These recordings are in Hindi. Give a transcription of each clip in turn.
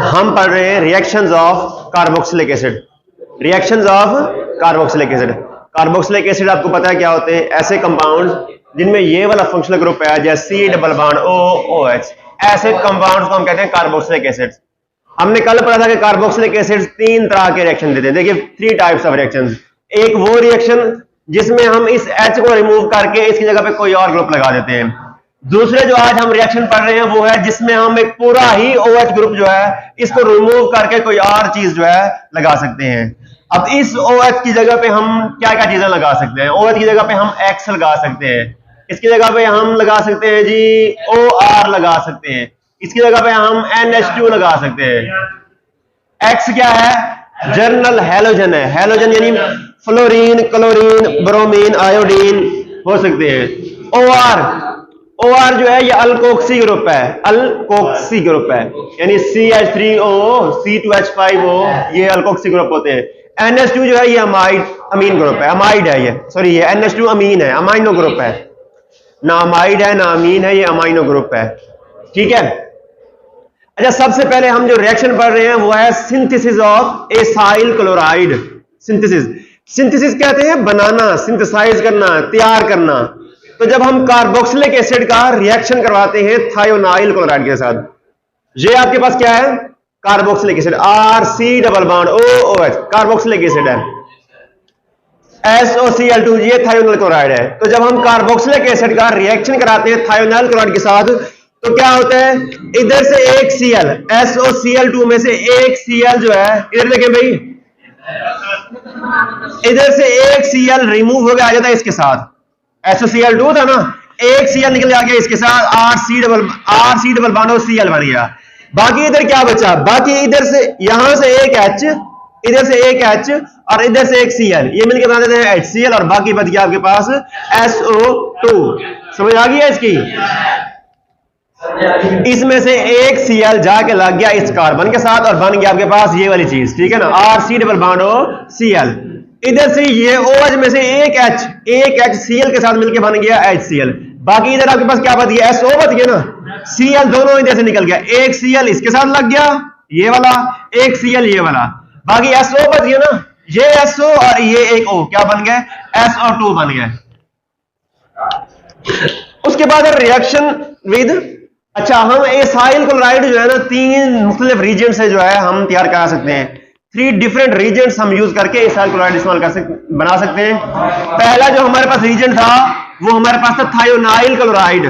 हम पढ़ रहे हैं reactions of carboxylic acid. Reactions of carboxylic acid. Carboxylic acid आपको पता है क्या होते हैं? ऐसे कंपाउंड जिनमें ये वाला फंक्शनल ग्रुप है, जैसे C double bond O O H, ऐसे कंपाउंड्स को हम कहते हैं कार्बोक्सिलिक एसिड्स। हमने कल पढ़ा था कि कार्बोक्सिलिक एसिड्स 3 तरह के रिएक्शन देते हैं। देखिए 3 टाइप्स ऑफ रिएक्शंस। एक वो रिएक्शन जिसमें हम इस H को रिमूव करके इसकी जगह पे कोई और ग्रुप लगा देते हैं। दूसरे जो आज हम रिएक्शन पढ़ रहे हैं वो है जिसमें हम एक पूरा ही OH ग्रुप जो है इसको रिमूव करके कोई और चीज जो है लगा सकते हैं। अब इस OH की जगह पे हम क्या क्या चीजें लगा सकते हैं? OH की जगह पे हम X लगा सकते हैं, इसकी जगह पे हम लगा सकते हैं जी OR लगा सकते हैं, इसकी जगह पे हम NH2 लगा सकते हैं। X क्या है? जर्नल हैलोजन है। हैलोजन यानी फ्लोरीन, क्लोरीन, ब्रोमीन, आयोडीन हो सकते हैं। OR जो है ये अल्कोक्सी ग्रुप है। अल्कोक्सी ग्रुप है यानी CH3O, C2H5O, ये अल्कोक्सी ग्रुप होते हैं। NH2 जो है ये अमीन ग्रुप है। अमाइड है ये, सॉरी ये NH2 अमीन है, अमाइनो ग्रुप है। ना अमाइड है ना अमीन है, ये अमाइनो ग्रुप है। ठीक है। अच्छा, सबसे पहले हम जो रिएक्शन पढ़ रहे हैं वो है synthesis of acyl chloride. Synthesis कहते हैं बनाना, सिंथेसाइज करना, तैयार करना। तो जब हम कार्बोक्सिलिक एसिड का रिएक्शन करवाते हैं थायोनाइल क्लोराइड के साथ, ये आपके पास क्या है? Carboxylic acid, RC double bond OOH, carboxylic acid है। SOCl2 ये थायोनाइल क्लोराइड है। तो जब हम कार्बोक्सिलिक एसिड का रिएक्शन कराते हैं थायोनाइल क्लोराइड के साथ तो क्या होता है? इधर से एक Cl, SOCl2 में से एक Cl जो है, इधर देखें भाई, इधर से एक Cl रिमूव हो गया, आ जाता है इसके साथ। SOCl2 था ना, एक Cl निकल आ गया इसके साथ, RC डबल बॉन्ड Cl बन गया। बाकी इधर क्या बचा? बाकी इधर से यहां से एक H, इधर से एक H और इधर से एक Cl, ये मिलकर बना देते हैं HCl और बाकी बच गया आपके पास SO2। समझ आ गया इसकी? इसमें से एक Cl जाके लग गया इस कार्बन के साथ और बन गया आपके पास ये वाली चीज। ठीक है ना, RC डबल बॉन्ड Cl। इधर से ये OH में से एक H Cl के साथ मिलके बन गया HCl। बाकी इधर आपके पास क्या बच गया? SO बच गया ना। Cl दोनों इधर से निकल गया, एक Cl इसके साथ लग गया ये वाला, एक Cl ये वाला, बाकी SO बच गया ना। ये SO और ये एक O क्या बन गया? SO2 बन गया। उसके बाद रिएक्शन विद, अच्छा, हम एसाइल क्लोराइड जो है ना 3 मुख्तलिफ रीजेंट से जो है हम तैयार करा सकते हैं। 3 डिफरेंट रीजेंट्स हम यूज करके एसाइल क्लोराइड इस्तेमाल बना सकते हैं। पहला जो हमारे पास रीजेंट था वो हमारे पास था थायोनाइल क्लोराइड।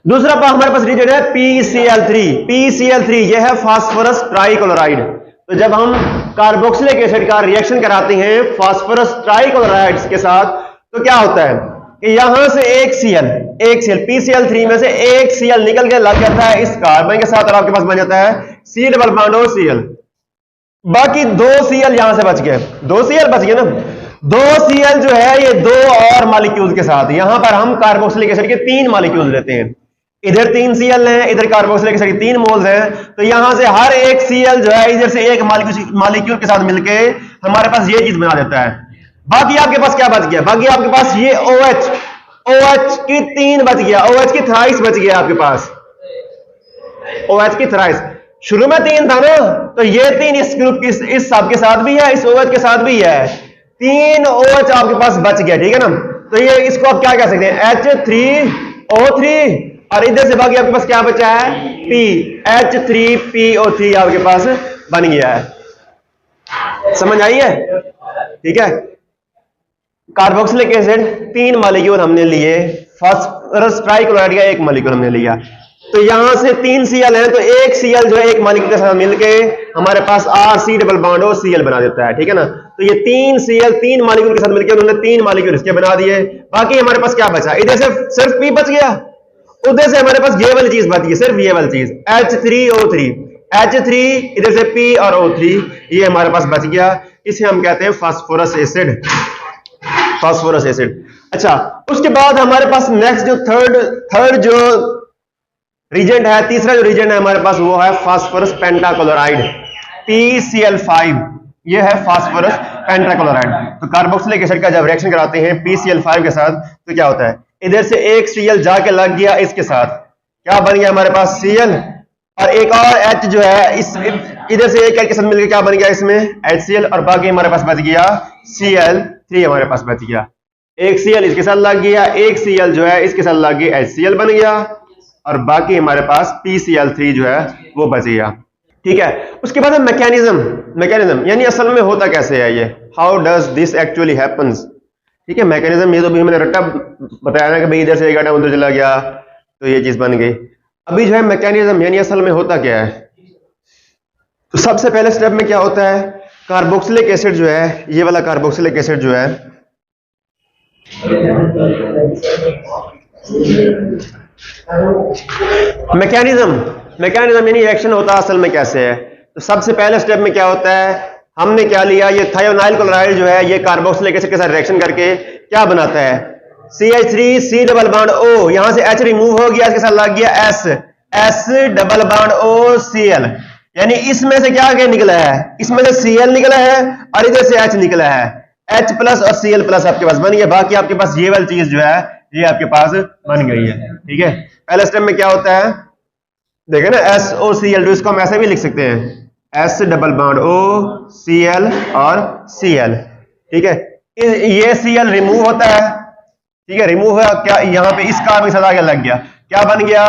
दूसरा हमारे पास रीजेंट है PCl3। ये है फास्फोरस ट्राइक्लोराइड। तो जब हम कार्बोक्सिलिक एसिड का रिएक्शन कराते हैं फास्फोरस ट्राइक्लोराइड्स के साथ तो क्या होता है कि यहां से एक Cl PCl3 में से एक Cl निकल के लग जाता है इस कार्बन के साथ और आपके पास बन जाता है C डबल बॉन्ड Cl। बाकी 2 Cl यहां से बच गए, 2 Cl बच गए ना। 2 Cl जो है ये 2 और मॉलिक्यूल के साथ, यहां पर हम कार्बोक्सिलिक एसिड के 3 मॉलिक्यूल लेते हैं। इधर 3 Cl हैं, इधर कार्बोक्सिलिक एसिड के 3 मोल्स हैं। तो यहां से हर एक Cl जो है इधर से एक मॉलिक्यूल के साथ मिलके हमारे पास ये चीज बना देता है। बाकी आपके पास क्या बच गया? बाकी आपके पास ये OH की 3 बच गया, OH की थ्राइस बच गया आपके पास, OH की थ्राइस। शुरू में 3 था ना, तो ये 3 इस ग्रुप की, इस सब के साथ भी है, इस OH के साथ भी है, 3 OH आपके पास बच गया। ठीक है ना, तो ये इसको आप क्या कह सकते हैं? H3O3 और इधर से बाकी आपके पास क्या बचा है? P, H3PO3 आपके पास बन गया है। समझ आई है? ठीक है। कार्बोक्सिलिक एसिड 3 मॉलिक्यूल हमने लिए, फास्फोरस ट्राइक्लोराइड का 1 मॉलिक्यूल हमने लिया। तो यहां से 3 Cl है, तो एक Cl जो है एक मॉलिक्यूल के साथ मिलके हमारे पास RC डबल बॉन्ड Cl बना देता है। ठीक है ना, तो ये 3 Cl 3 मॉलिक्यूल के साथ मिलकर उन्होंने 3 मॉलिक्यूल इसके बना दिए। बाकी हमारे पास क्या बचा? इधर से सिर्फ P बच गया, उधर से हमारे पास ये वाली चीज बच गई, सिर्फ ये वाली चीज H3O3, H3 इधर से P और O3 ये हमारे पास बच गया। इसे हम कहते हैं फास्फोरस एसिड, फास्फोरस एसिड। अच्छा, उसके बाद हमारे पास नेक्स्ट जो थर्ड जो रीजेंट है, तीसरा जो रीजेंट है हमारे पास वो है फास्फोरस पेंटाक्लोराइड, PCl5। ये है फास्फोरस पेंटाक्लोराइड। तो कार्बोक्सिलिक एसिड का जब रिएक्शन कराते हैं PCl5 के साथ तो क्या होता है? इधर से एक Cl जाके लग गया इसके साथ, क्या बन गया हमारे पास? Cl और एक और H जो है इस इधर से एक के साथ मिलकर क्या बन गया इसमें HCl, और बाकी हमारे पास बच गया Cl3 हमारे पास बच गया। एक Cl इसके साथ लग गया, एक Cl जो है इसके साथ लग गया, HCl बन गया, और बाकी हमारे पास PCl3 जो है वो बच गया। ठीक है, उसके बाद मैकेनिज्म यानी असल में होता कैसे है ये, how does this actually happens. ठीक है, मैकेनिज्म ये तो भी मैंने रट्टा बताया ना कि भाई इधर से एक आइटम उधर चला गया तो ये चीज बन गई। अभी जो है मैकेनिज्म यानी असल में होता क्या है, तो सबसे पहले स्टेप में क्या होता है, कार्बोक्सिलिक एसिड जो है, ये वाला कार्बोक्सिलिक एसिड जो है मैकेनिज्म यानी रिएक्शन होता असल में कैसे है। तो सबसे पहले स्टेप में क्या होता है, हमने क्या लिया, ये थायोनाइल क्लोराइड जो है ये कार्बोक्सिलिक एसिड के साथ रिएक्शन करके क्या बनाता है, CH3 C double bond O, यहां से H रिमूव हो गया, इसके साथ लग गया S double bond O Cl, यानी इसमें से क्या आगे निकला है, इसमें से Cl निकला है और इधर से H निकला है, H प्लस और Cl प्लस आपके पास बन गया। बाकी आपके पास ये वाली चीज जो है ये आपके पास बन गई है। ठीक है, पहले स्टेप में क्या होता है देखे ना, SOCl, इसको हम ऐसे भी लिख सकते हैं S double bond O Cl और Cl। ठीक है, ये Cl रिमूव होता है। ठीक है, रिमूव हुआ क्या, यहाँ पे इस कार्बन के साथ आगे लग गया, क्या बन गया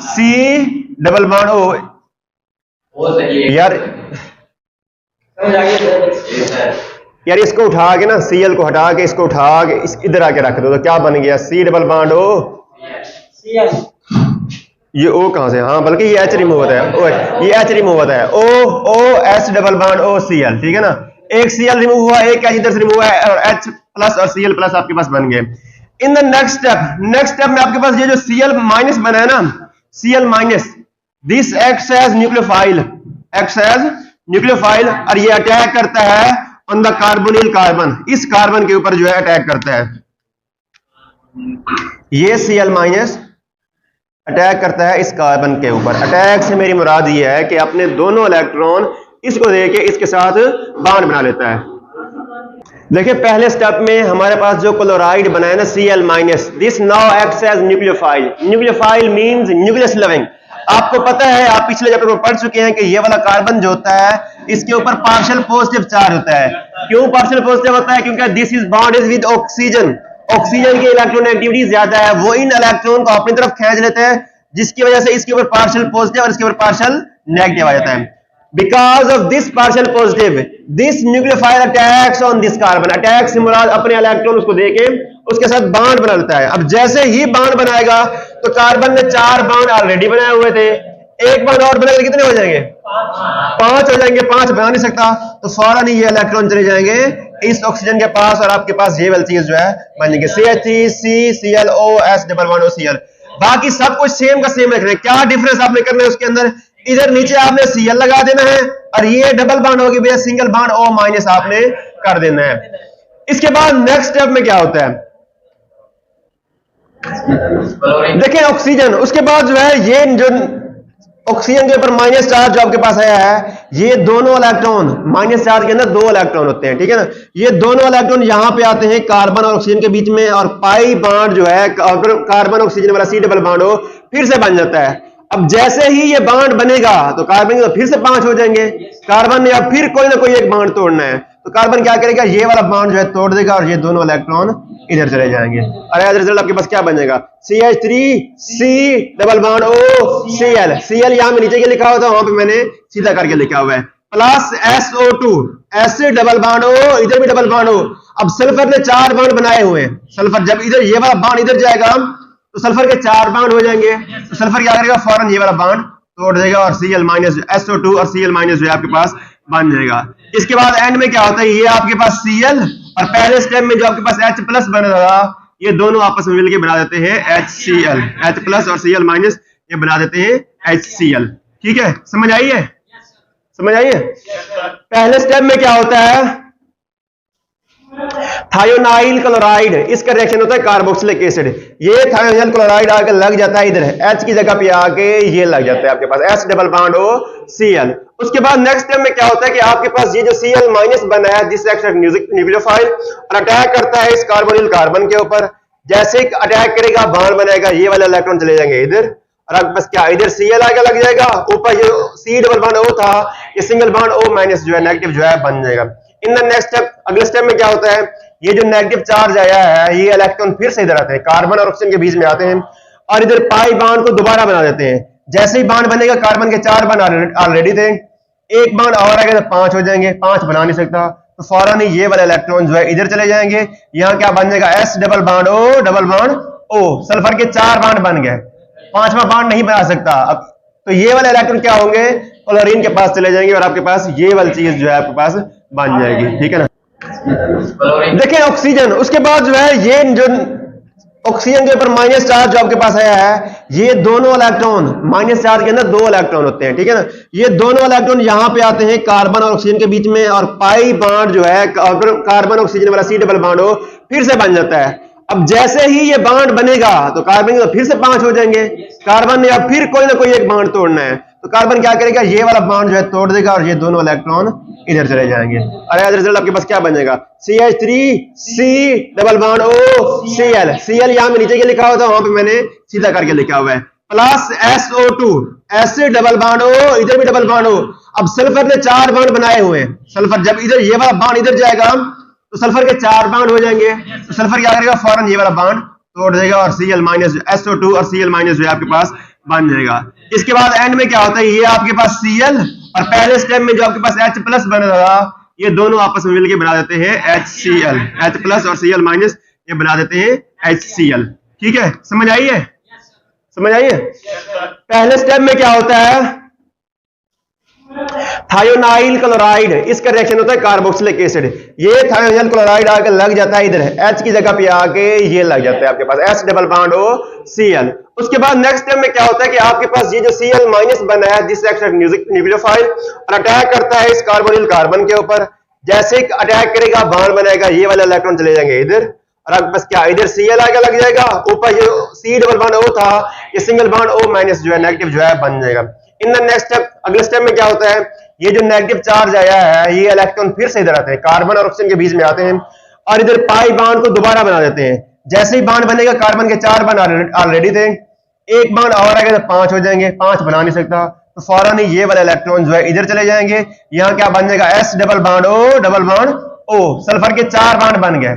C डबल बॉन्ड O। यार इसको उठा के ना, Cl को हटा के इसको उठा के इधर आके रख दो तो क्या बन गया C डबल बॉन्ड O। ये O कहां से, हाँ बल्कि ये H रिमूव होता है, ये H रिमूव होता है O S double bond O Cl। ठीक है ना, एक Cl रिमूव हुआ, एक H इधर से रिमूव हुआ है, और H प्लस और Cl प्लस आपके पास बन गए। इन द नेक्स्ट स्टेप में आपके पास ये जो Cl माइनस बना है ना, Cl minus, this acts as nucleophile, और ये अटैक करता है ऑन द कार्बोनिल कार्बन, इस कार्बन के ऊपर जो है अटैक करता है। ये Cl माइनस अटैक करता है इस कार्बन के ऊपर। अटैक से मेरी मुराद ये है कि अपने दोनों इलेक्ट्रॉन इसको देके इसके साथ बॉन्ड बना लेता है। देखिए पहले स्टेप में हमारे पास जो क्लोराइड बना है ना Cl minus, this now acts as nucleophile. Nucleophile means nucleus loving. आपको पता है, आप पिछले चैप्टर में पढ़ चुके हैं कि ये वाला कार्बन जो होता है इसके ऊपर पार्शियल पॉजिटिव चार्ज होता है। क्यों पार्शियल पॉजिटिव होता है, क्योंकि this is bond is with oxygen, oxygen की इलेक्ट्रॉन एक्टिविटी ज्यादा है, वो इन इलेक्ट्रॉन को अपनी तरफ खींच लेते हैं, जिसकी वजह से इसके ऊपर पार्शियल पॉजिटिव और इसके ऊपर पार्शियल नेगेटिव आ जाता है। Because of this partial positive, this nucleophile attacks on this carbon. Attack से मुराद अपने इलेक्ट्रॉन उसको देके उसके साथ बॉन्ड बना लेता है। अब जैसे ही बॉन्ड बनाएगा तो कार्बन ने 4 बॉन्ड ऑलरेडी बनाए हुए थे, एक बॉन्ड और बनाएगा कितने हो जाएंगे, 5 हो जाएंगे। 5 बना नहीं सकता तो फौरन ही ये इलेक्ट्रॉन चले जाएंगे इस ऑक्सीजन के पास, और आपके पास ये वाली चीज जो है बन जाएगी CH3 ClO S double bond O Cl। बाकी सब कुछ सेम का सेम रखना है। क्या डिफरेंस आपने करना है उसके अंदर, इधर नीचे आपने Cl लगा देना है और ये डबल बॉन्ड होगी भैया सिंगल बॉन्ड O माइनस आपने कर देना है। इसके बाद नेक्स्ट स्टेप में क्या होता है, देखें ऑक्सीजन, उसके बाद जो है ये जो ऑक्सीजन के ऊपर माइनस चार्ज जो आपके पास आया है, ये दोनों इलेक्ट्रॉन माइनस चार्ज के अंदर 2 इलेक्ट्रॉन होते हैं। ठीक है ना, ये दोनों इलेक्ट्रॉन यहां पे आते हैं कार्बन और ऑक्सीजन के बीच में, और पाई बॉन्ड जो है कार्बन ऑक्सीजन वाला C डबल बॉन्ड O फिर से बन जाता है। अब जैसे ही ये बॉन्ड बनेगा तो कार्बन के तो फिर से 5 हो जाएंगे। कार्बन ने अब फिर कोई ना कोई एक बॉन्ड तोड़ना है, तो कार्बन क्या करेगा, ये वाला बॉन्ड जो है तोड़ देगा और ये दोनों इलेक्ट्रॉन इधर चले जाएंगे, और एज रिजल्ट आपके पास क्या बन जाएगा, CH3 C double bond O Cl। Cl यहां में नीचे के लिखा हुआ था, वहां पे मैंने सीधा करके लिखा हुआ है, plus SO2 S double bond O, इधर भी डबल बॉन्ड O। अब सल्फर ने 4 बॉन्ड बनाए हुए हैं, सल्फर जब इधर ये वाला बॉन्ड इधर जाएगा तो सल्फर के 4 बॉन्ड हो जाएंगे, तो सल्फर क्या करेगा, फौरन ये वाला बॉन्ड तोड़ देगा और Cl माइनस SO2 और Cl माइनस जो है आपके पास बन जाएगा। इसके बाद एंड में क्या होता है, ये आपके पास Cl और पहले स्टेप में जो आपके पास H प्लस बन रहा, ये दोनों आपस में मिलकर बना देते हैं HCl। H प्लस और Cl माइनस ये बना देते हैं HCl। ठीक है, समझ आई है, समझ आई है। पहले स्टेप में क्या होता है, थायोनाइल क्लोराइड, इसका रिएक्शन होता है कार्बोक्सिलिक एसिड। ये थायोनाइल क्लोराइड आकर लग जाता है इधर, H की जगह पे आके ये लग जाता है आपके पास S double bond O Cl। उसके बाद नेक्स्ट स्टेप में क्या होता है कि आपके पास ये जो Cl माइनस बना है, दिस एक्ट्स एज न्यूक्लियोफाइल और अटैक करता है इस कार्बोनिल कार्बन के ऊपर। जैसे अटैक करेगा बॉन्ड बनेगा, ये वाले इलेक्ट्रॉन चले जाएंगे इधर, और आपके पास क्या इधर Cl आगे लग जाएगा, ऊपर जो C डबल बॉन्ड O था ये सिंगल बॉन्ड O माइनस जो है नेगेटिव जो है बन जाएगा। इन द नेक्स्ट स्टेप, अगले स्टेप में क्या होता है, ये जो नेगेटिव चार्ज आया है ये इलेक्ट्रॉन फिर से इधर आते हैं, कार्बन और ऑक्सीजन के बीच में आते हैं और इधर पाई बॉन्ड को दोबारा बना देते हैं। जैसे ही बॉन्ड बनेगा, कार्बन के 4 बॉन्ड ऑलरेडी थे, एक बॉन्ड और आएगा तो 5 हो जाएंगे, 5 बना नहीं सकता तो फौरन ही ये वाले इलेक्ट्रॉन जो है इधर चले जाएंगे। यहाँ क्या बन जाएगा, S double bond O double bond O, sulphur के 4 बॉन्ड बन गए, 5वां बॉन्ड नहीं बना सकता। अब तो ये वाले इलेक्ट्रॉन क्या होंगे, क्लोरीन के पास चले जाएंगे और आपके पास ये वाली चीज जो है आपके पास बन जाएगी। ठीक है ना। देखिए ऑक्सीजन, उसके बाद जो है ये जो ऑक्सीजन के ऊपर माइनस चार्ज जो आपके पास आया है, ये दोनों इलेक्ट्रॉन माइनस चार्ज के अंदर 2 इलेक्ट्रॉन होते हैं। ठीक है ना। ये दोनों इलेक्ट्रॉन यहां पे आते हैं कार्बन और ऑक्सीजन के बीच में और पाई बॉन्ड जो है कार्बन ऑक्सीजन वाला C डबल बॉन्ड हो फिर से बन जाता है। अब जैसे ही ये बॉन्ड बनेगा तो कार्बन के फिर से 5 हो जाएंगे, कार्बन ने अब फिर कोई ना कोई एक बॉन्ड तोड़ना है तो कार्बन क्या करेगा, ये वाला बॉन्ड जो है तोड़ देगा और ये दोनों इलेक्ट्रॉन इधर चले जाएंगे और एज रिजल्ट आपके पास क्या बन जाएगा, CH3C double bond O Cl। Cl यहां में नीचे के लिखा हुआ था, वहां पे मैंने सीधा करके लिखा हुआ है, plus SO2 S double bond O, इधर भी डबल बॉन्ड O। अब सल्फर ने 4 बॉन्ड बनाए हुए हैं, सल्फर जब इधर ये वाला बॉन्ड इधर जाएगा तो सल्फर के 4 बॉन्ड हो जाएंगे, तो सल्फर क्या करेगा, फौरन ये वाला बॉन्ड तोड़ देगा और Cl माइनस SO2 और Cl माइनस जो है आपके पास बन जाएगा। इसके बाद एंड में क्या होता है, ये आपके पास Cl और पहले स्टेप में जो आपके पास H प्लस बन रहा था ये दोनों आपस में मिलकर बना देते हैं HCl, H प्लस और Cl माइनस ये बना देते हैं HCl। ठीक है, समझ आई है, समझ आई है। पहले स्टेप में क्या होता है, थायोनाइल क्लोराइड, इसका रिएक्शन होता है कार्बोक्सिलिक एसिड। ये थायोनाइल क्लोराइड आके लग जाता है इधर, H की जगह पे आके ये लग जाता है आपके पास S double bond O Cl। उसके बाद नेक्स्ट स्टेप में क्या होता है कि आपके पास ये जो Cl माइनस बना है दिस एक्ट न्यूक्लियोफाइल और अटैक करता है इस कार्बोनिल कार्बन के ऊपर। जैसे ही अटैक करेगा बॉन्ड बनाएगा, ये वाले इलेक्ट्रॉन चले जाएंगे इधर और आपके पास क्या इधर Cl आगे लग जाएगा, ऊपर जो C डबल बॉन्ड O था ये सिंगल बॉन्ड O माइनस जो है नेगेटिव जो है बन जाएगा। इन द नेक्स्ट स्टेप, अगले स्टेप में क्या होता है, ये जो नेगेटिव चार्ज आया है ये इलेक्ट्रॉन फिर से इधर आते हैं, कार्बन और ऑक्सीजन के बीच में आते हैं और इधर पाई बॉन्ड को दोबारा बना देते हैं। जैसे ही बॉन्ड बनेगा, कार्बन के 4 बॉन्ड ऑलरेडी थे, एक बॉन्ड और आएगा तो 5 हो जाएंगे, 5 बना नहीं सकता तो फौरन ही ये वाले इलेक्ट्रॉन जो है इधर चले जाएंगे। यहाँ क्या बन जाएगा, S double bond O double bond O, sulphur के 4 बॉन्ड बन गए,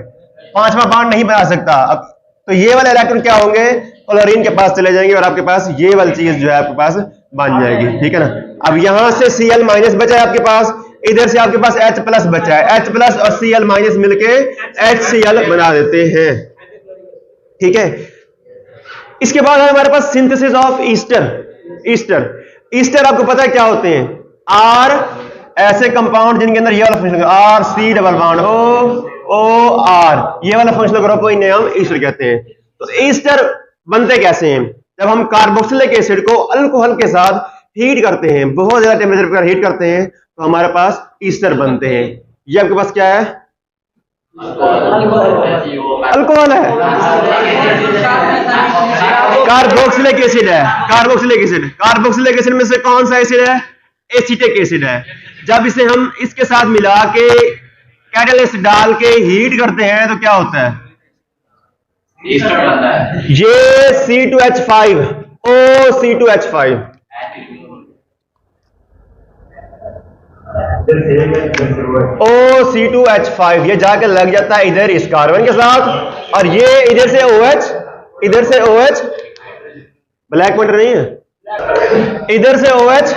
5वां बॉन्ड नहीं बना सकता। अब तो ये वाले इलेक्ट्रॉन क्या होंगे, क्लोरीन के पास चले जाएंगे और आपके पास ये वाली चीज जो है आपके पास बन जाएगी। ठीक है ना। अब यहां से Cl माइनस बचा है आपके पास, इधर से आपके पास H प्लस बचा है, H प्लस और Cl माइनस मिलके HCl बना देते हैं। ठीक है। इसके बाद है हमारे पास सिंथेसिस ऑफ ईस्टर। ईस्टर आपको पता है क्या होते हैं, R ऐसे कंपाउंड जिनके अंदर ये वाला functional R C double bond O R, ये वाला फंक्शनल ग्रुप को इन्हें हम ईस्टर कहते हैं। तो ईस्टर बनते कैसे हैं, जब हम कार्बोक्सिलिक एसिड को अल्कोहल के साथ हीट करते हैं, बहुत ज्यादा टेम्परेचर पर हीट करते हैं तो हमारे पास ईस्टर बनते हैं। ये आपके पास क्या है, अल्कोहल है, कार्बोक्सिलिक एसिड है, कार्बोक्सिलिक एसिड में से कौन सा एसिड है, एसिटिक एसिड है। जब इसे हम इसके साथ मिला के कैटलिस्ट डाल के हीट करते हैं तो क्या होता है, ये C2H5 OC2H5 OC2H5 ये जाके लग जाता है इधर इस कार्बन के साथ और ये इधर से OH ब्लैक पॉइंटर नहीं है, इधर से OH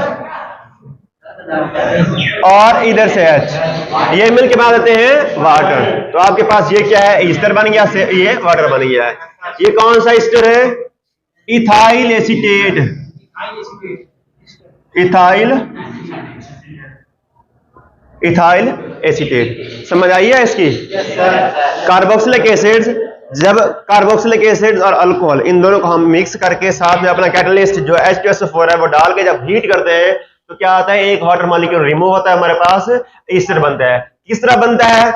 और इधर से H, ये मिलके बना देते हैं वाटर। तो आपके पास ये क्या है, ईस्टर बन गया, ये वाटर बन गया है। ये कौन सा ईस्टर है, इथाइल एसीटेट, इथाइल एसीटेट। समझ आई है इसकी। कार्बोक्सिलिक एसिड्स, जब कार्बोक्सिलिक एसिड और अल्कोहल इन दोनों को हम मिक्स करके साथ में अपना कैटलिस्ट जो H2SO4 है वो डाल के जब हीट करते हैं तो क्या आता है, एक वाटर मॉलिक्यूल रिमूव होता है, हमारे पास ईस्टर बनता है। किस तरह बनता है,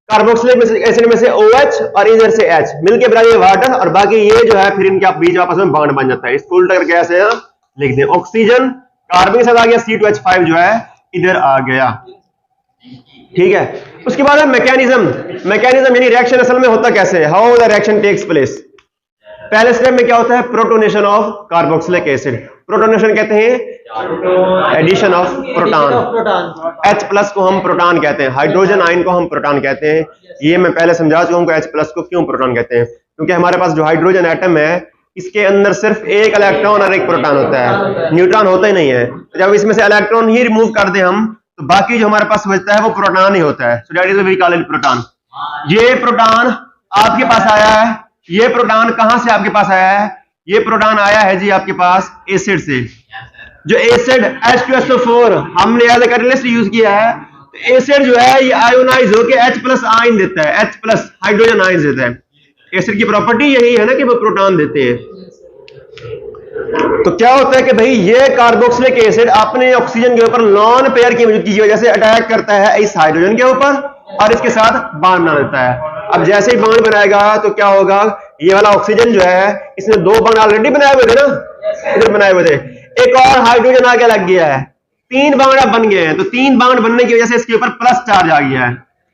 कार्बोक्सिलिक एसिड में से OH और इधर से H मिलके बना ये वाटर और बाकी ये जो है फिर इनके बीच आपस में बॉन्ड बन जाता है। इसको उल्टा करके ऐसे लिख दें, ऑक्सीजन कार्बन के साथ आ गया, C2H5 जो है इधर आ गया। ठीक है। उसके बाद मैकेनिज्म यानी रिएक्शन असल में होता कैसे है, how the reaction takes place. पहले स्टेप में क्या होता है? Protonation of carboxylic acid. Protonation कहते हैं addition of proton. H plus को हम प्रोटॉन कहते हैं, हाइड्रोजन आयन को हम प्रोटॉन कहते हैं। ये मैं पहले समझा चुका हूं कि H प्लस को क्यों प्रोटॉन कहते हैं, क्योंकि हमारे पास जो हाइड्रोजन एटम है इसके अंदर सिर्फ एक इलेक्ट्रॉन और एक प्रोटॉन होता है, न्यूट्रॉन होता ही नहीं है। जब इसमें से इलेक्ट्रॉन ही रिमूव कर दें हम, तो बाकी जो हमारे पास बचता है वो प्रोटॉन ही होता है। So that is we call it proton. ये प्रोटॉन आपके पास आया है, ये प्रोटॉन कहां से आपके पास आया है? ये प्रोटॉन आया है जी आपके पास एसिड से। जो एसिड H2SO4 हमने एज ए कैटलिस्ट यूज किया है, तो एसिड जो है ये आयोनाइज होकर H प्लस आयन देता है, H प्लस हाइड्रोजन आयन देता है। एसिड की प्रॉपर्टी यही है ना कि वो प्रोटॉन देते हैं। तो क्या होता है कि भाई ये कार्बोक्सिलिक एसिड अपने ऑक्सीजन के ऊपर लॉन पेयर की मौजूदगी की वजह से अटैक करता है इस हाइड्रोजन के ऊपर और इसके साथ बॉन्ड बना देता है। अब जैसे ही बॉन्ड बनाएगा तो क्या होगा? ये वाला ऑक्सीजन जो है इसने 2 बॉन्ड ऑलरेडी बनाए हुए थे ना, इधर बनाए हुए थे, एक और हाइड्रोजन आगे लग गया है, 3 बॉन्ड अब बन गए हैं। तो 3 बॉन्ड बनने की वजह से इसके ऊपर प्लस चार्ज आ गया है,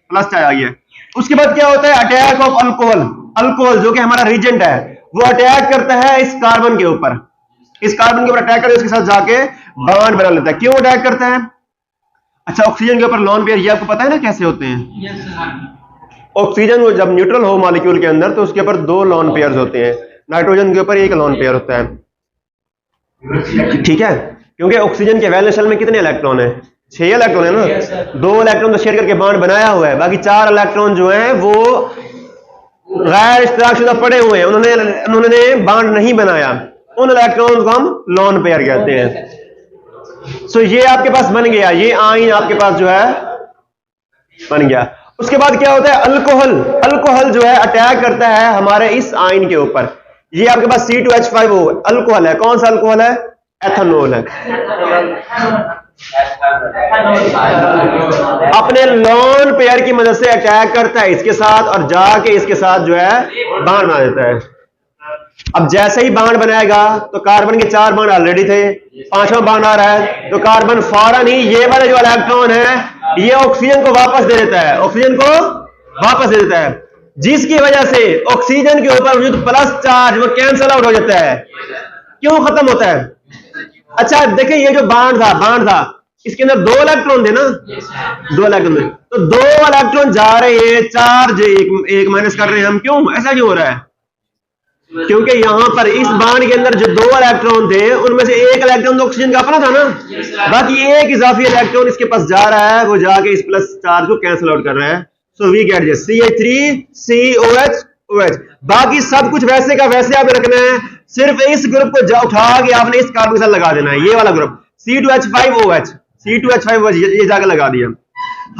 प्लस चार्ज आ गया है। उसके बाद क्या होता है? Attack of alcohol. अल्कोहल जो कि हमारा रिजेंट है वो अटैक करता है इस कार्बन के ऊपर, इस कार्बन के ऊपर अटैक करके इसके साथ जाके बॉन्ड बना लेता है। क्यों अटैक करता है? अच्छा, ऑक्सीजन के ऊपर लॉन पेयर, ये आपको पता है ना कैसे होते हैं? ऑक्सीजन को जब न्यूट्रल हो मॉलिक्यूल के अंदर तो उसके ऊपर 2 लॉन पेयर्स होते हैं, नाइट्रोजन के ऊपर 1 लॉन पेयर होता है। ठीक है, क्योंकि ऑक्सीजन के वैलेंस शेल में कितने इलेक्ट्रॉन है? 6 इलेक्ट्रॉन है ना। 2 इलेक्ट्रॉन तो शेयर करके बॉन्ड बनाया हुआ है, बाकी 4 इलेक्ट्रॉन जो है वो गैर इश्तराकशुदा पड़े हुए हैं, उन्होंने बॉन्ड नहीं बनाया। उन इलेक्ट्रॉन को हम लॉन पेयर कहते हैं। सो ये आपके पास बन गया, ये आयन आपके पास जो है बन गया। उसके बाद क्या होता है? अल्कोहल। अल्कोहल जो है अटैक करता है हमारे इस आयन के ऊपर। ये आपके पास C2H5O अल्कोहल है। कौन सा अल्कोहल है? एथेनॉल है। अपने लॉन पेयर की मदद से अटैक करता है इसके साथ और जाके इसके साथ जो है बॉन्ड बना देता है। अब जैसे ही बॉन्ड बनाएगा तो कार्बन के 4 बॉन्ड ऑलरेडी थे, 5वां बॉन्ड आ रहा है तो कार्बन फौरन ही ये वाले जो इलेक्ट्रॉन है ये ऑक्सीजन को वापस दे देता है, ऑक्सीजन को वापस दे देता है, जिसकी वजह से ऑक्सीजन के ऊपर मौजूद प्लस चार्ज वो कैंसल आउट हो जाता है। क्यों खत्म होता है? अच्छा देखिए, ये जो बॉन्ड था इसके अंदर 2 इलेक्ट्रॉन थे ना, 2 इलेक्ट्रॉन थे, तो 2 इलेक्ट्रॉन जा रहे हैं, चार्ज एक माइनस कर रहे हैं हम। क्यों ऐसा क्यों हो रहा है? क्योंकि यहां पर इस बॉन्ड के अंदर जो 2 इलेक्ट्रॉन थे उनमें से 1 इलेक्ट्रॉन तो ऑक्सीजन का अपना था ना, बाकी 1 इजाफी इलेक्ट्रॉन इसके पास जा रहा है, वो जाके इस प्लस चार्ज को कैंसिल आउट कर रहा है। So we get this CH3COH। बाकी सब कुछ वैसे का वैसे आपने रखना है, सिर्फ इस ग्रुप को उठा के आपने इस कार्बन के साथ लगा देना है। ये वाला ग्रुप C2H5OH, C2H5OH ये जाके लगा दिया।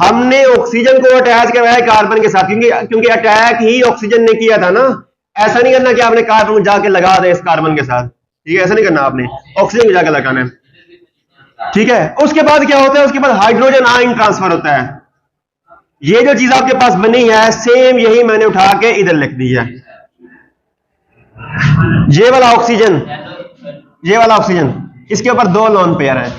हमने ऑक्सीजन को अटैच करवाया है कार्बन के साथ, क्योंकि अटैक ही ऑक्सीजन ने किया था ना। ऐसा नहीं करना कि आपने कार्बन को जाके लगा दे इस कार्बन के साथ, ठीक है? ऐसा नहीं करना, आपने ऑक्सीजन को जाके लगाना है। ठीक है, उसके बाद क्या होता है? उसके बाद हाइड्रोजन आयन ट्रांसफर होता है। ये जो चीज आपके पास बनी है सेम यही मैंने उठा के इधर लिख दी है। ये वाला ऑक्सीजन इसके ऊपर 2 लॉन पेयर है,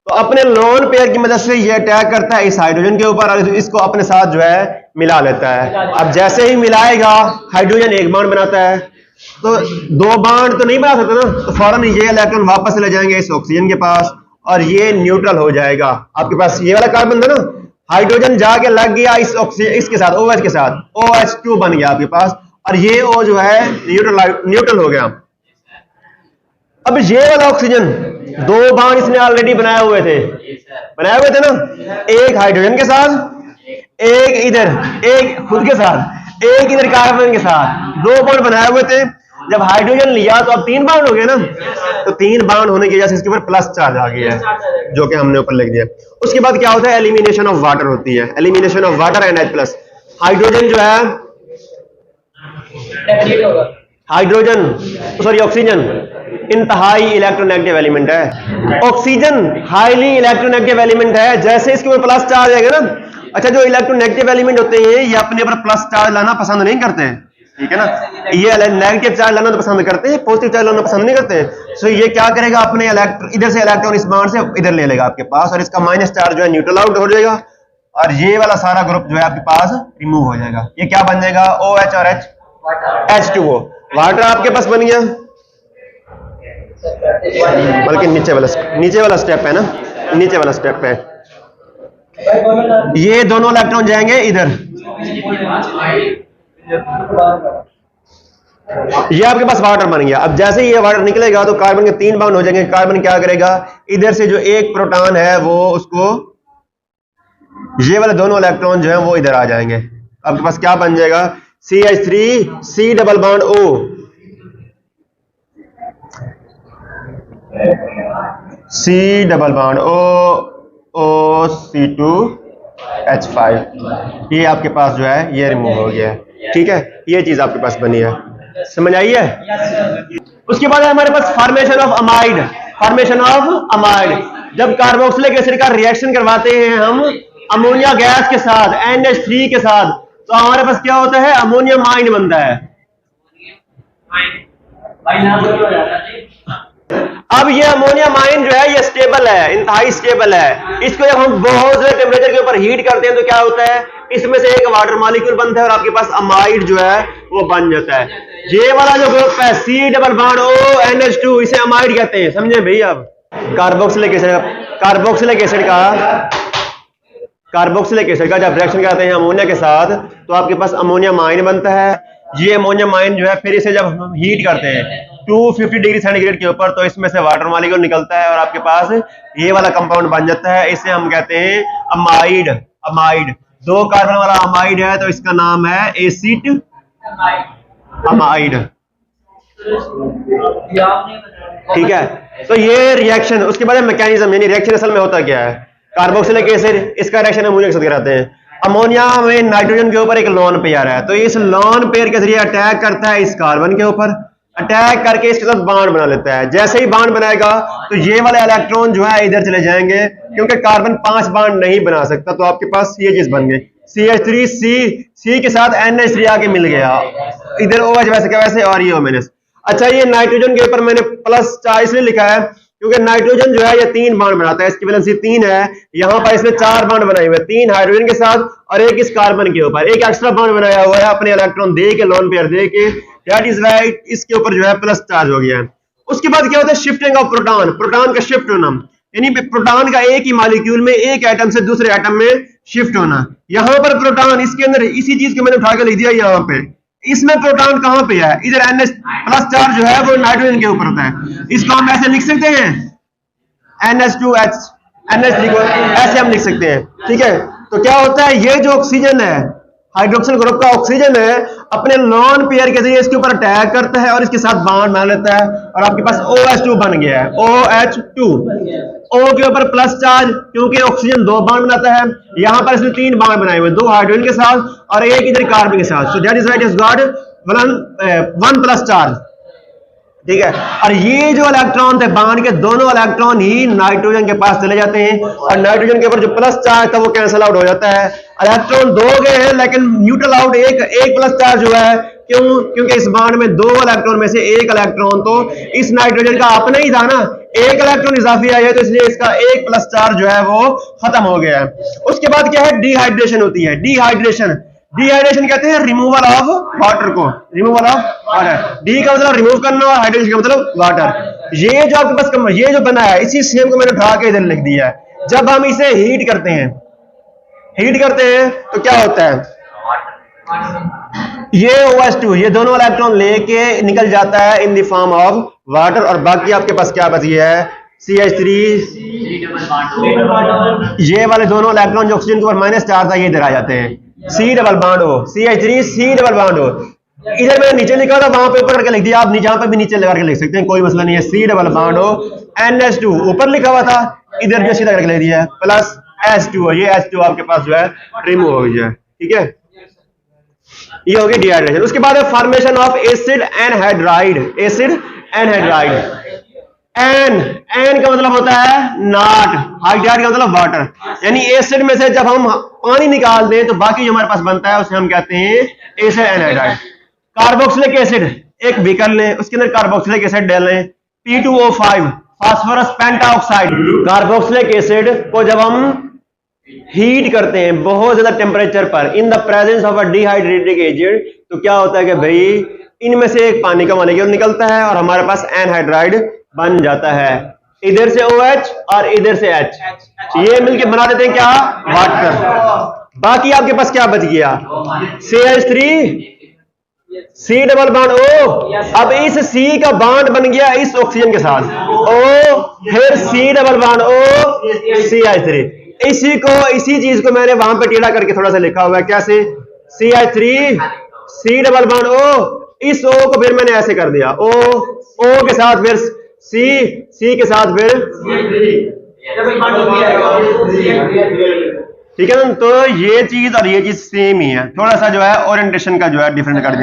तो अपने लॉन पेयर की मदद से ये अटैक करता है इस हाइड्रोजन के ऊपर और इसको अपने साथ जो है मिला लेता है। अब जैसे ही मिलाएगा हाइड्रोजन 1 बॉन्ड बनाता है, तो 2 बॉन्ड तो नहीं बना सकता ना, तो फौरन ये इलेक्ट्रॉन वापस चले जाएंगे इस ऑक्सीजन के पास और ये न्यूट्रल हो जाएगा। आपके पास ये वाला कार्बन था ना, हाइड्रोजन जाके लग गया इस ऑक्सीजन इसके साथ, OH के साथ, OH2 बन गया आपके पास और ये O जो है न्यूट्रल हो गया। अब ये वाला ऑक्सीजन 2 बॉन्ड इसने ऑलरेडी बनाए हुए थे ना, एक हाइड्रोजन के साथ, एक इधर, एक खुद के साथ, एक इधर कार्बन के साथ, 2 बॉन्ड बनाए हुए थे। जब हाइड्रोजन लिया तो अब 3 बॉन्ड हो गए ना, तो 3 बॉन्ड होने की वजह से इसके ऊपर प्लस चार्ज आ गया है, जो कि हमने ऊपर लिख दिया। उसके बाद क्या होता है? एलिमिनेशन ऑफ वाटर होती है, elimination of water and H+। Hydrogen जो है ऑक्सीजन इंतहाई इलेक्ट्रोनेगेटिव एलिमेंट है। ऑक्सीजन हाईली इलेक्ट्रोनेगेटिव एलिमेंट है। जैसे इसके ऊपर प्लस चार्ज आएगा ना, अच्छा जो इलेक्ट्रोनेगेटिव एलिमेंट होते हैं ये अपने ऊपर प्लस चार्ज लाना पसंद नहीं करते हैं, ठीक है ना? ये नेगेटिव चार्ज लाना तो पसंद करते हैं, पॉजिटिव चार्ज लाना पसंद नहीं करते हैं। सो ये क्या करेगा? अपने इधर से इलेक्ट्रॉन इस बॉन्ड से इधर ले लेगा आपके पास और इसका माइनस चार्ज जो है न्यूट्रल आउट हो जाएगा और ये वाला सारा ग्रुप जो है आपके पास रिमूव हो जाएगा। ये क्या बन जाएगा? OH और H, H2O। वाटर आपके पास बन गया, बल्कि नीचे वाला स्टेप है ना, नीचे वाला स्टेप है। ये दोनों इलेक्ट्रॉन जाएंगे इधर, ये आपके पास वाटर बन गया। अब जैसे ही ये वाटर निकलेगा तो कार्बन के 3 बाउंड हो जाएंगे। कार्बन क्या करेगा, इधर से जो एक प्रोटॉन है वो उसको, ये वाले दोनों इलेक्ट्रॉन जो है वो इधर आ जाएंगे। आपके पास क्या बन जाएगा, CH3 C double bond O, C double bond O C2 H5। ये आपके पास जो है ये रिमूव हो गया है। ठीक है, ये चीज आपके पास बनी है, समझ आई है। उसके बाद है हमारे पास formation of amide. Formation of amide, जब कार्बोक्सिलिक एसिड का रिएक्शन करवाते हैं हम अमोनिया गैस के साथ NH3 के साथ, तो हमारे पास क्या होता है, अमोनियम आयन बनता है। अब ये अमोनियम आयन जो है ये स्टेबल है, इंतहाई स्टेबल है। इसको जब हम बहुत ज्यादा टेम्परेचर के ऊपर हीट करते हैं तो क्या होता है, इसमें से एक वाटर मॉलिक्यूल बनता है और आपके पास अमाइड जो है वो बन जाता है। ये वाला जो ग्रुप है C double bond O NH2, इसे अमाइड कहते हैं, समझे भाई। अब कार्बोक्सिलिक एसिड का जब रिएक्शन करते हैं अमोनिया के साथ तो आपके पास अमोनियम आयन बनता है। ये अमोनियम आयन जो है फिर इसे जब हम हीट करते हैं 250 डिग्री सेंटीग्रेड के ऊपर तो इसमें से वाटर मॉलिक्यूल निकलता है और आपके पास ये वाला कंपाउंड बन जाता है। इसे हम कहते हैं अमाइड। अमाइड 2 कार्बन वाला अमाइड है तो इसका नाम है एसिड अमाइड। ठीक है, तो ये रिएक्शन, उसके बाद मैकेनिज्म यानी रिएक्शन असल में होता क्या है। कार्बोक्सिलिक एसिड, इसका रिएक्शन अमोनिया के साथ कराते हैं। अमोनिया में नाइट्रोजन के ऊपर एक लोन पेयर है, तो इस लोन पेयर के जरिए अटैक करता है इस कार्बन के ऊपर, अटैक करके इसके साथ बॉन्ड बना लेता है। जैसे ही बॉन्ड बनाएगा तो ये वाले इलेक्ट्रॉन जो है इधर चले जाएंगे, क्योंकि कार्बन 5 बॉन्ड नहीं बना सकता। तो आपके पास ये चीज बन गई, CH3 C के साथ NH3 आके मिल गया, इधर OH वैसे क्या वैसे और ये O-। अच्छा, ये नाइट्रोजन के ऊपर मैंने +4 इसलिए लिखा है क्योंकि नाइट्रोजन जो है ये 3 बॉन्ड बनाता है, इसकी वैलेंसी 3 है। यहाँ पर इसमें 4 बॉन्ड बनाए हुए, 3 हाइड्रोजन के साथ और एक इस कार्बन के ऊपर, एक एक्स्ट्रा बॉन्ड बनाया हुआ है अपने इलेक्ट्रॉन दे के, लोन पेयर दे के, दैट इज वाई इसके ऊपर जो है प्लस चार्ज हो गया है। उसके बाद क्या होता है, शिफ्टिंग ऑफ प्रोटॉन, प्रोटॉन का शिफ्ट होना, यानी प्रोटॉन का एक ही मॉलिक्यूल में एक एटम से दूसरे एटम में शिफ्ट होना। यहाँ पर प्रोटॉन इसके अंदर इसी चीज को मैंने उठा के लिख दिया, यहाँ पे इसमें प्रोटॉन कहां पे है, इधर NH+ चार्ज जो है वो नाइट्रोजन के ऊपर होता है। इसको हम ऐसे लिख सकते हैं NH2H NH3 को ऐसे हम लिख सकते हैं। ठीक है, तो क्या होता है, ये जो ऑक्सीजन है हाइड्रोक्सिल ग्रुप का ऑक्सीजन है, अपने लोन पेयर के जरिए इसके ऊपर अटैक करता है और इसके साथ बॉन्ड बना लेता है और आपके पास OH2 बन गया है, OH2। O के ऊपर प्लस चार्ज, क्योंकि ऑक्सीजन 2 बॉन्ड बनाता है, यहां पर इसने 3 बॉन्ड बनाए हुए, 2 हाइड्रोजन के साथ और एक इधर कार्बन के साथ। सो that is why it has got 1 plus charge. ठीक है, और ये जो इलेक्ट्रॉन थे बॉन्ड के, दोनों इलेक्ट्रॉन ही नाइट्रोजन के पास चले जाते हैं और नाइट्रोजन के ऊपर जो प्लस चार्ज था वो कैंसिल आउट हो जाता है। इलेक्ट्रॉन 2 गए हैं लेकिन न्यूट्रल आउट एक प्लस चार्ज हुआ है। क्यों? क्योंकि इस बॉन्ड में 2 इलेक्ट्रॉन में से एक इलेक्ट्रॉन तो इस नाइट्रोजन का अपना ही था ना, एक इलेक्ट्रॉन इजाफी आया है तो इसलिए इसका एक प्लस चार्ज जो है वो खत्म हो गया है। उसके बाद क्या है, डिहाइड्रेशन होती है। डिहाइड्रेशन कहते हैं रिमूवल ऑफ वाटर को, रिमूवल ऑफ वाटर। डी का मतलब रिमूव करना और हाइड्रेशन का मतलब वाटर। ये जो आपके पास ये जो बना है, इसी सेम को मैंने उठा के इधर लिख दिया है। जब हम इसे हीट करते हैं तो क्या होता है, ये OH2 ये दोनों इलेक्ट्रॉन लेके निकल जाता है in the form of water और बाकी आपके पास क्या बच गया है, CH3 ये वाले दोनों इलेक्ट्रॉन जो ऑक्सीजन के ऊपर माइनस चार्ज था ये इधर आ जाते हैं, C double bond O, CH3 C double bond O। इधर मैंने नीचे लिखा था, वहां पे ऊपर करके लिख दिया, आप जहां पे भी नीचे लगा के लिख सकते हैं, कोई मसला नहीं है। C double bond O NH2 ऊपर लिखा हुआ था, इधर जो सीधा करके लिख दिया है प्लस H2, ये H2 आपके पास जो है रिमूव हो गया है। ठीक है, ये हो गया डिहाइड्रेशन। उसके बाद है formation of acid anhydride. Acid anhydride, an का मतलब होता है नॉट, हाइड्राइड का मतलब वाटर, यानी एसिड में से जब हम पानी निकाल दें तो बाकी जो हमारे पास बनता है उसे हम कहते हैं एसिड एनहाइड्राइड। कार्बोक्सिलिक एसिड एक बीकर लें, उसके अंदर कार्बोक्सिलिक एसिड डालें, P2O5 phosphorus pentoxide. Carboxylic acid को जब हम हीट करते हैं बहुत ज्यादा टेम्परेचर पर in the presence of a dehydrating agent, तो क्या होता है कि भाई इनमें से एक पानी का मॉलिक्यूल निकलता है और हमारे पास एनहाइड्राइड बन जाता है। इधर से OH और इधर से H, ये मिलके बना देते हैं क्या, वाटर। बाकी आपके पास क्या बच गया, CH3 C double bond O। अब इस C का बॉन्ड बन गया इस ऑक्सीजन के साथ O, फिर C double bond O CH3। इसी चीज को मैंने वहां पे टेढ़ा करके थोड़ा सा लिखा हुआ है, कैसे, CH3 C double bond O, इस O को फिर मैंने ऐसे कर दिया O के साथ फिर C के साथ फिर, ठीक है ना। तो ये चीज और ये चीज सेम ही है, थोड़ा सा जो है ओरिएंटेशन का जो है डिफरेंट कर दिया।